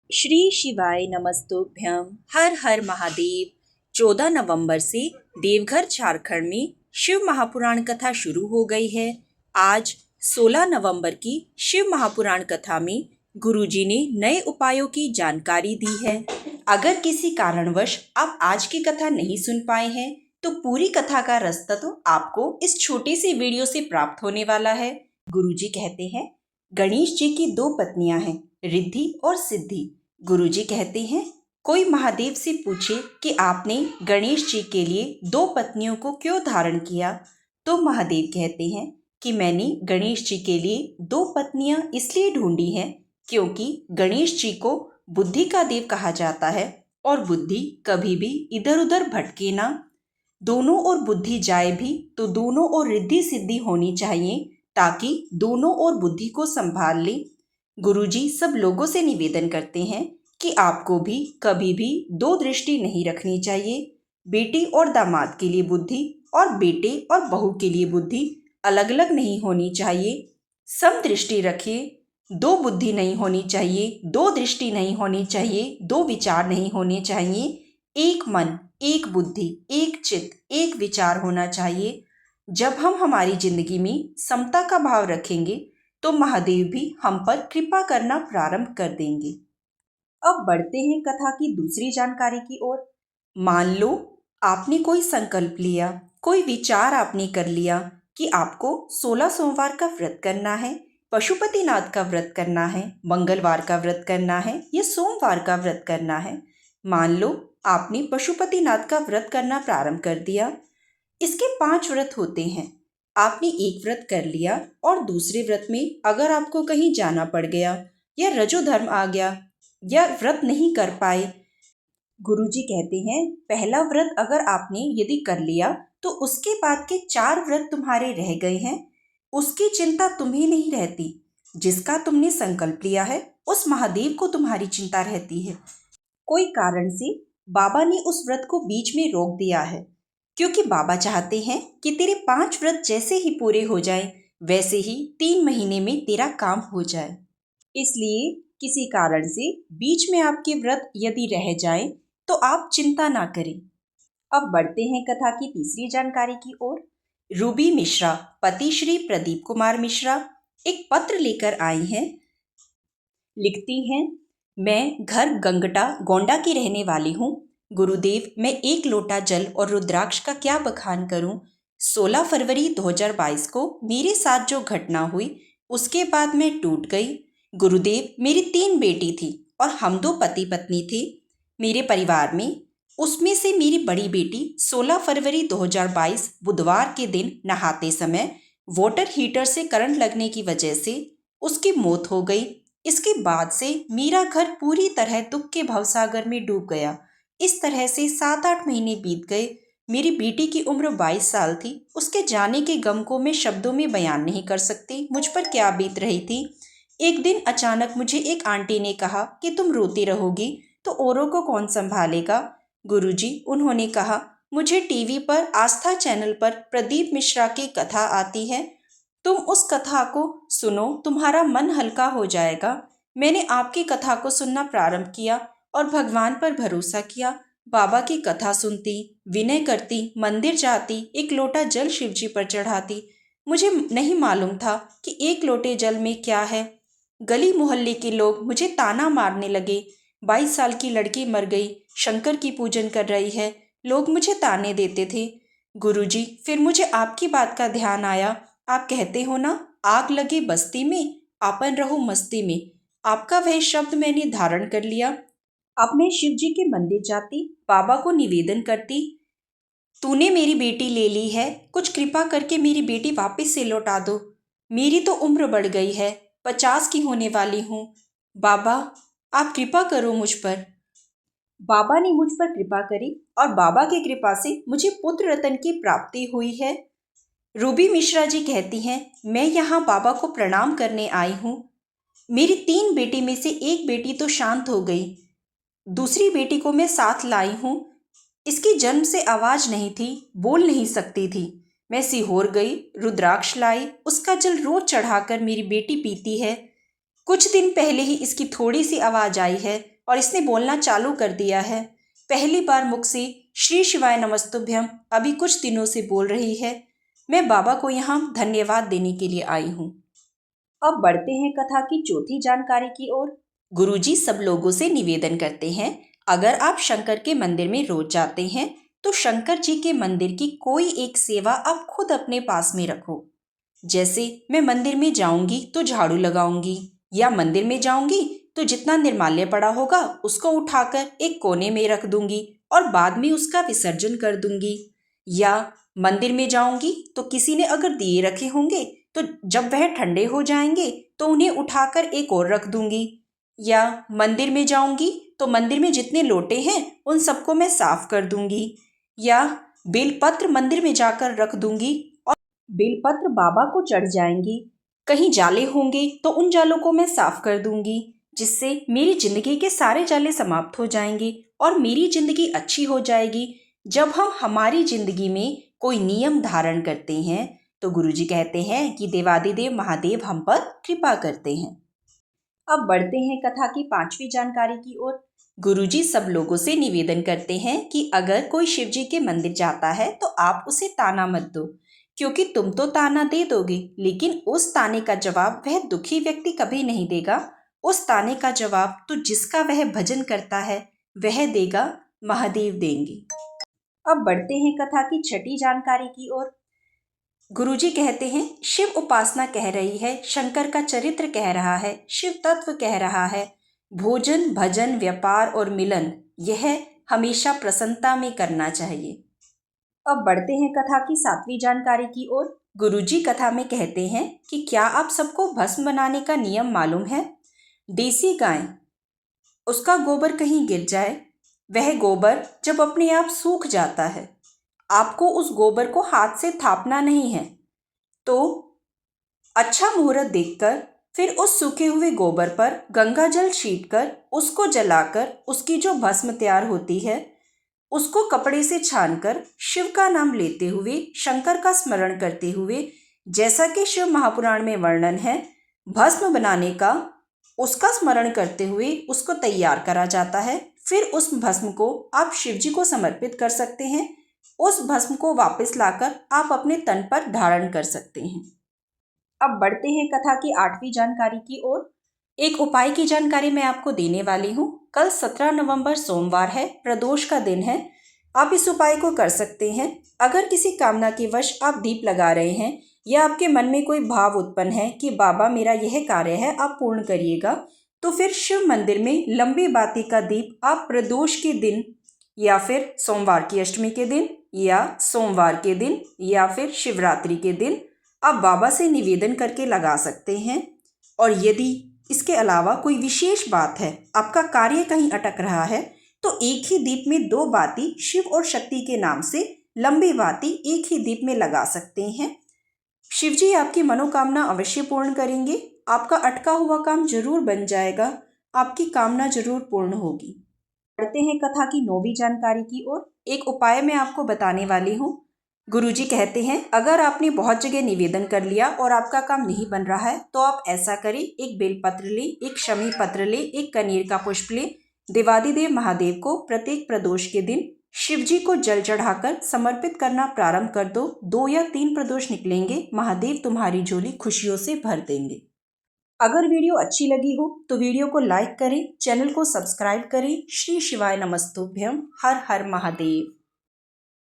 श्री शिवाय नमस्तुभ्यम। हर हर महादेव। 14 नवंबर से देवघर झारखंड में शिव महापुराण कथा शुरू हो गई है। आज 16 नवंबर की शिव महापुराण कथा में गुरुजी ने नए उपायों की जानकारी दी है। अगर किसी कारणवश आप आज की कथा नहीं सुन पाए हैं तो पूरी कथा का रस तो आपको इस छोटे से वीडियो से प्राप्त होने वाला है। गुरुजी कहते हैं, गणेश जी की दो पत्नियां हैं, रिद्धि और सिद्धि। गुरुजी कहते हैं, कोई महादेव से पूछे कि आपने गणेश जी के लिए दो पत्नियों को क्यों धारण किया, तो महादेव कहते हैं कि मैंने गणेश जी के लिए दो पत्नियां इसलिए ढूंढी हैं क्योंकि गणेश जी को बुद्धि का देव कहा जाता है और बुद्धि कभी भी इधर उधर भटके ना। दोनों ओर बुद्धि जाए भी तो दोनों ओर रिद्धि सिद्धि होनी चाहिए ताकि दोनों ओर बुद्धि को संभाल ले। गुरुजी सब लोगों से निवेदन करते हैं कि आपको भी कभी भी दो दृष्टि नहीं रखनी चाहिए। बेटी और दामाद के लिए बुद्धि और बेटे और बहू के लिए बुद्धि अलग अलग नहीं होनी चाहिए। सम दृष्टि रखिए। दो बुद्धि नहीं होनी चाहिए, दो दृष्टि नहीं होनी चाहिए, दो विचार नहीं होने चाहिए। एक मन, एक बुद्धि, एक चित्त, एक विचार होना चाहिए। जब हम हमारी जिंदगी में समता का भाव रखेंगे तो महादेव भी हम पर कृपा करना प्रारंभ कर देंगे। अब बढ़ते हैं कथा की दूसरी जानकारी की ओर। मान लो आपने कोई संकल्प लिया, कोई विचार आपने कर लिया कि आपको 16 सोमवार का व्रत करना है, पशुपतिनाथ का व्रत करना है, मंगलवार का व्रत करना है या सोमवार का व्रत करना है। मान लो आपने पशुपतिनाथ का व्रत करना प्रारंभ कर दिया। इसके 5 व्रत होते हैं। आपने एक व्रत कर लिया और दूसरे व्रत में अगर आपको कहीं जाना पड़ गया या रजोधर्म आ गया या व्रत नहीं कर पाए, गुरुजी कहते हैं पहला व्रत अगर आपने यदि कर लिया तो उसके बाद के 4 व्रत तुम्हारे रह गए हैं, उसकी चिंता तुम्हें नहीं रहती। जिसका तुमने संकल्प लिया है उस महादेव को तुम्हारी चिंता रहती है। कोई कारण से बाबा ने उस व्रत को बीच में रोक दिया है क्योंकि बाबा चाहते हैं कि तेरे 5 व्रत जैसे ही पूरे हो जाएं वैसे ही 3 महीने में तेरा काम हो जाए। इसलिए किसी कारण से बीच में आपके व्रत यदि रह जाएं तो आप चिंता ना करें। अब बढ़ते हैं कथा की तीसरी जानकारी की ओर। रूबी मिश्रा पति श्री प्रदीप कुमार मिश्रा एक पत्र लेकर आई हैं। लिखती हैं, मैं घर गंगटा गोंडा की रहने वाली हूँ। गुरुदेव, मैं एक लोटा जल और रुद्राक्ष का क्या बखान करूँ। 16 फरवरी 2022 को मेरे साथ जो घटना हुई उसके बाद मैं टूट गई। गुरुदेव, मेरी 3 बेटी थी और हम 2 पति पत्नी थे मेरे परिवार में। उसमें से मेरी बड़ी बेटी 16 फरवरी 2022 बुधवार के दिन नहाते समय वाटर हीटर से करंट लगने की वजह से उसकी मौत हो गई। इसके बाद से मेरा घर पूरी तरह दुख के भवसागर में डूब गया। इस तरह से 7-8 महीने बीत गए। मेरी बेटी की उम्र 22 साल थी। उसके जाने के गम को मैं शब्दों में बयान नहीं कर सकती, मुझ पर क्या बीत रही थी। एक दिन अचानक मुझे एक आंटी ने कहा कि तुम रोती रहोगी तो औरों को कौन संभालेगा। गुरुजी, उन्होंने कहा, मुझे टीवी पर आस्था चैनल पर प्रदीप मिश्रा की कथा आती है, तुम उस कथा को सुनो, तुम्हारा मन हल्का हो जाएगा। मैंने आपकी कथा को सुनना प्रारंभ किया और भगवान पर भरोसा किया। बाबा की कथा सुनती, विनय करती, मंदिर जाती, एक लोटा जल शिवजी पर चढ़ाती। मुझे नहीं मालूम था कि एक लोटे जल में क्या है। गली मोहल्ले के लोग मुझे ताना मारने लगे। 22 साल की लड़की मर गई, शंकर की पूजन कर रही है, लोग मुझे ताने देते थे। गुरुजी, फिर मुझे आपकी बात का ध्यान आया। आप कहते हो ना, आग लगे बस्ती में आपन रहो मस्ती में। आपका वह शब्द मैंने धारण कर लिया। अब मैं शिव जी के मंदिर जाती, बाबा को निवेदन करती, तूने मेरी बेटी ले ली है, कुछ कृपा करके मेरी बेटी वापस से लौटा दो। मेरी तो उम्र बढ़ गई है, 50 की होने वाली हूँ। बाबा, आप कृपा करो मुझ पर। बाबा ने मुझ पर कृपा करी और बाबा की कृपा से मुझे पुत्र रत्न की प्राप्ति हुई है। रूबी मिश्रा जी कहती हैं, मैं यहाँ बाबा को प्रणाम करने आई हूँ। मेरी 3 बेटी में से एक बेटी तो शांत हो गई, दूसरी बेटी को मैं साथ लाई हूँ। इसकी जन्म से आवाज नहीं थी, बोल नहीं सकती थी। मैं सीहोर गई, रुद्राक्ष लाई, उसका जल रोज चढ़ाकर मेरी बेटी पीती है। कुछ दिन पहले ही इसकी थोड़ी सी आवाज आई है, और इसने बोलना चालू कर दिया है। पहली बार मुख से श्री शिवाय नमस्तुभ्यम अभी कुछ दिनों से बोल रही है। मैं बाबा को यहाँ धन्यवाद देने के लिए आई हूँ। अब बढ़ते हैं कथा की चौथी जानकारी की ओर। गुरुजी सब लोगों से निवेदन करते हैं, अगर आप शंकर के मंदिर में रोज जाते हैं तो शंकर जी के मंदिर की कोई एक सेवा आप खुद अपने पास में रखो। जैसे मैं मंदिर में जाऊंगी तो झाड़ू लगाऊंगी, या मंदिर में जाऊंगी तो जितना निर्माल्य पड़ा होगा उसको उठाकर एक कोने में रख दूंगी और बाद में उसका विसर्जन कर दूंगी। या मंदिर में जाऊंगी तो किसी ने अगर दिए रखे होंगे तो जब वह ठंडे हो जाएंगे तो उन्हें उठाकर एक और रख दूंगी। या मंदिर में जाऊंगी तो मंदिर में जितने लोटे हैं उन सबको मैं साफ कर दूंगी। या बेलपत्र मंदिर में जाकर रख दूंगी और बेलपत्र बाबा को चढ़ जाएंगी। कहीं जाले होंगे तो उन जालों को मैं साफ कर दूंगी, जिससे मेरी जिंदगी के सारे जाले समाप्त हो जाएंगे और मेरी जिंदगी अच्छी हो जाएगी। जब हम हमारी जिंदगी में कोई नियम धारण करते हैं तो गुरुजी कहते हैं कि देवादिदेव महादेव हम पर कृपा करते हैं। अब बढ़ते हैं कथा की पांचवी जानकारी की ओर। गुरुजी सब लोगों से निवेदन करते हैं कि अगर कोई शिव जी के मंदिर जाता है तो आप उसे ताना मत दो, क्योंकि तुम तो ताना दे दोगे लेकिन उस ताने का जवाब वह दुखी व्यक्ति कभी नहीं देगा। उस ताने का जवाब तो जिसका वह भजन करता है वह देगा, महादेव देंगे। अब बढ़ते हैं कथा की छठी जानकारी की ओर। गुरुजी कहते हैं शिव उपासना कह रही है, शंकर का चरित्र कह रहा है, शिव तत्व कह रहा है, भोजन भजन व्यापार और मिलन यह हमेशा प्रसन्नता में करना चाहिए। अब बढ़ते हैं कथा की सातवीं जानकारी की ओर। गुरुजी कथा में कहते हैं कि क्या आप सबको भस्म बनाने का नियम मालूम है? देसी गाय, उसका गोबर कहीं गिर जाए, वह गोबर जब अपने आप सूख जाता है, आपको उस गोबर को हाथ से थापना नहीं है, तो अच्छा मुहूर्त देखकर फिर उस सूखे हुए गोबर पर गंगा जल छींटकर उसको जलाकर उसकी जो भस्म तैयार होती है उसको कपड़े से छानकर शिव का नाम लेते हुए शंकर का स्मरण करते हुए, जैसा कि शिव महापुराण में वर्णन है, भस्म बनाने का उसका स्मरण करते हुए उसको तैयार करा जाता है। फिर उस भस्म को आप शिव जी को समर्पित कर सकते हैं। उस भस्म को वापस लाकर आप अपने तन पर धारण कर सकते हैं। अब बढ़ते हैं कथा की आठवीं जानकारी की ओर। एक उपाय की जानकारी मैं आपको देने वाली हूँ। कल 17 नवंबर सोमवार है, प्रदोष का दिन है। आप इस उपाय को कर सकते हैं। अगर किसी कामना के वश आप दीप लगा रहे हैं या आपके मन में कोई भाव उत्पन्न है कि बाबा मेरा यह कार्य है आप पूर्ण करिएगा, तो फिर शिव मंदिर में लंबी बाती का दीप आप प्रदोष के दिन या फिर सोमवार की अष्टमी के दिन या सोमवार के दिन या फिर शिवरात्रि के दिन आप बाबा से निवेदन करके लगा सकते हैं। और यदि इसके अलावा कोई विशेष बात है, आपका कार्य कहीं अटक रहा है, तो एक ही दीप में 2 बाती शिव और शक्ति के नाम से लंबी बाती एक ही दीप में लगा सकते हैं। शिव जी आपकी मनोकामना अवश्य पूर्ण करेंगे। आपका अटका हुआ काम जरूर बन जाएगा, आपकी कामना जरूर पूर्ण होगी। बढ़ते हैं कथा की 9वीं जानकारी की ओर। एक उपाय मैं आपको बताने वाली हूँ। गुरुजी कहते हैं अगर आपने बहुत जगह निवेदन कर लिया और आपका काम नहीं बन रहा है तो आप ऐसा करें, एक बेलपत्र ले, एक शमी पत्र ले, एक कनेर का पुष्प ले, देवादिदेव महादेव को प्रत्येक प्रदोष के दिन शिव जी को जल चढ़ाकर समर्पित करना प्रारंभ कर दो। 2 या 3 प्रदोष निकलेंगे, महादेव तुम्हारी झोली खुशियों से भर देंगे। अगर वीडियो अच्छी लगी हो तो वीडियो को लाइक करें, चैनल को सब्सक्राइब करें। श्री शिवाय नमस्तुभ्यम। हर हर महादेव।